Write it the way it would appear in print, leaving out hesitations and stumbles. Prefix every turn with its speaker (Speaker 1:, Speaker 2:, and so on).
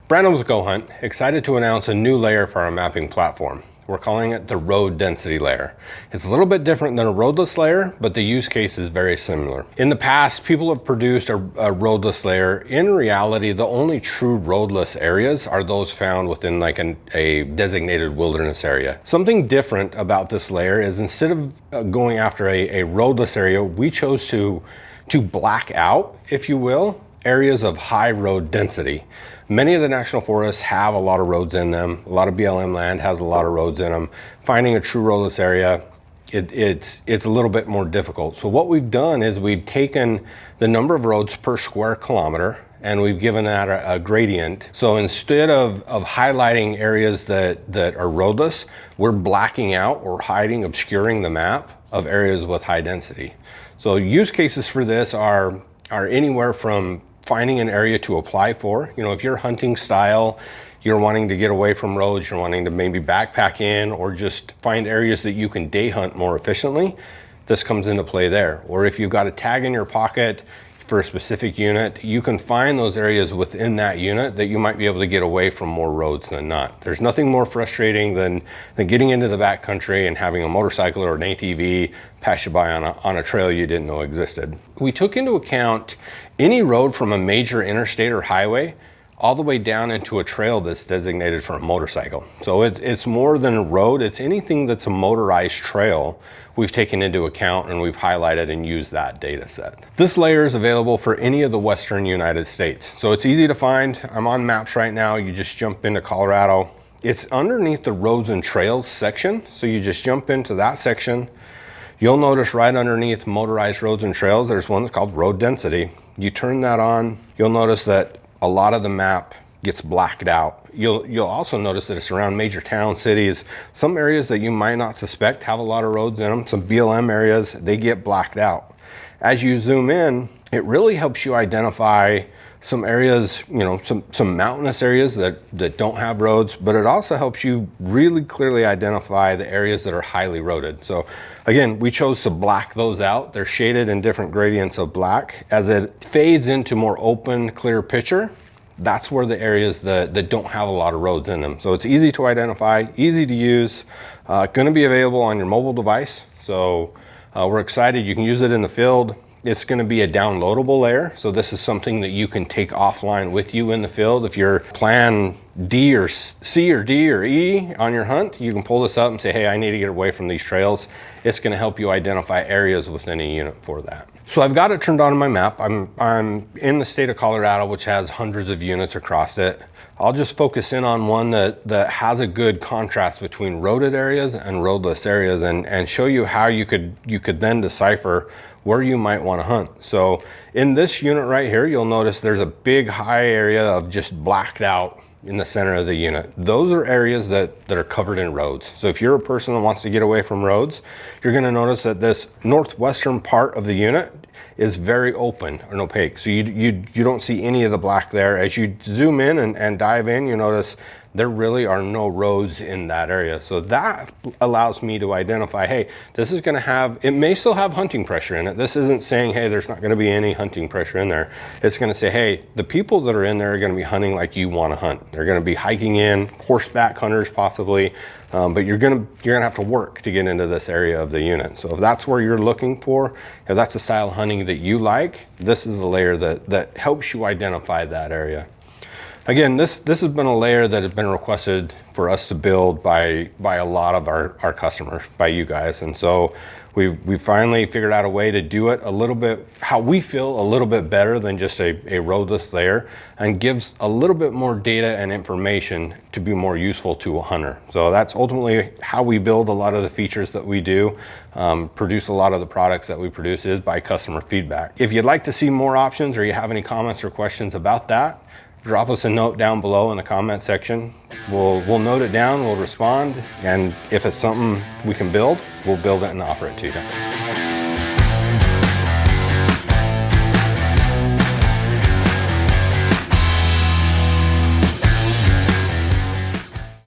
Speaker 1: Brandon with GOHUNT, excited to announce a new layer for our mapping platform. We're calling it the Road Density Layer. It's a little bit different than a roadless layer, but the use case is very similar. In the past, people have produced a roadless layer. In reality, the only true roadless areas are those found within like a designated wilderness area. Something different about this layer is instead of going after a roadless area, we chose to black out, if you will, areas of high road density. Many of the national forests have a lot of roads in them. A lot of BLM land has a lot of roads in them. Finding a true roadless area, it's a little bit more difficult. So what we've done is we've taken the number of roads per square kilometer and we've given that a gradient. So instead of highlighting areas that are roadless, we're blacking out or hiding, obscuring the map of areas with high density. So use cases for this are anywhere from finding an area to apply for. You know, if you're hunting style, you're wanting to get away from roads, you're wanting to maybe backpack in or just find areas that you can day hunt more efficiently, this comes into play there. Or if you've got a tag in your pocket for a specific unit, you can find those areas within that unit that you might be able to get away from more roads than not. There's nothing more frustrating than getting into the backcountry and having a motorcycle or an ATV pass you by on a trail you didn't know existed. We took into account any road from a major interstate or highway all the way down into a trail that's designated for a motorcycle. So it's more than a road, it's anything that's a motorized trail we've taken into account and we've highlighted and used that data set. This layer is available for any of the Western United States. So it's easy to find. I'm on maps right now. You just jump into Colorado. It's underneath the roads and trails section. So you just jump into that section. You'll notice right underneath motorized roads and trails, there's one that's called road density. You turn that on, you'll notice that a lot of the map gets blacked out. You'll also notice that it's around major town cities. Some areas that you might not suspect have a lot of roads in them, some BLM areas, they get blacked out. As you zoom in, it really helps you identify some areas, you know, some mountainous areas that don't have roads, but it also helps you really clearly identify the areas that are highly roaded. So again, we chose to black those out. They're shaded in different gradients of black. As it fades into more open, clear picture, that's where the areas that don't have a lot of roads in them. So it's easy to identify, easy to use, gonna be available on your mobile device. So we're excited, you can use it in the field. It's going to be a downloadable layer. So this is something that you can take offline with you in the field. If you're plan D or C or D or E on your hunt, you can pull this up and say, hey, I need to get away from these trails. It's going to help you identify areas within a unit for that. So I've got it turned on my map. I'm in the state of Colorado, which has hundreds of units across it. I'll just focus in on one that has a good contrast between roaded areas and roadless areas and show you how you could then decipher where you might want to hunt. So in this unit right here, you'll notice there's a big high area of just blacked out in the center of the unit. Those are areas that are covered in roads. So if you're a person that wants to get away from roads, you're going to notice that this northwestern part of the unit is very open and opaque. So you don't see any of the black there. As you zoom in and dive in, you notice there really are no roads in that area. So that allows me to identify, hey, this is gonna have, it may still have hunting pressure in it. This isn't saying, hey, there's not gonna be any hunting pressure in there. It's gonna say, hey, the people that are in there are gonna be hunting like you wanna hunt. They're gonna be hiking in, horseback hunters possibly, but you're gonna have to work to get into this area of the unit. So if that's where you're looking for, if that's the style of hunting that you like, this is the layer that helps you identify that area. Again, this has been a layer that has been requested for us to build by a lot of our customers, by you guys. And so we finally figured out a way to do it a little bit, how we feel a little bit better than just a roadless layer, and gives a little bit more data and information to be more useful to a hunter. So that's ultimately how we build a lot of the features that we do, produce a lot of the products that we produce is by customer feedback. If you'd like to see more options or you have any comments or questions about that, drop us a note down below in the comment section. We'll note it down, we'll respond, and if it's something we can build, we'll build it and offer it to you.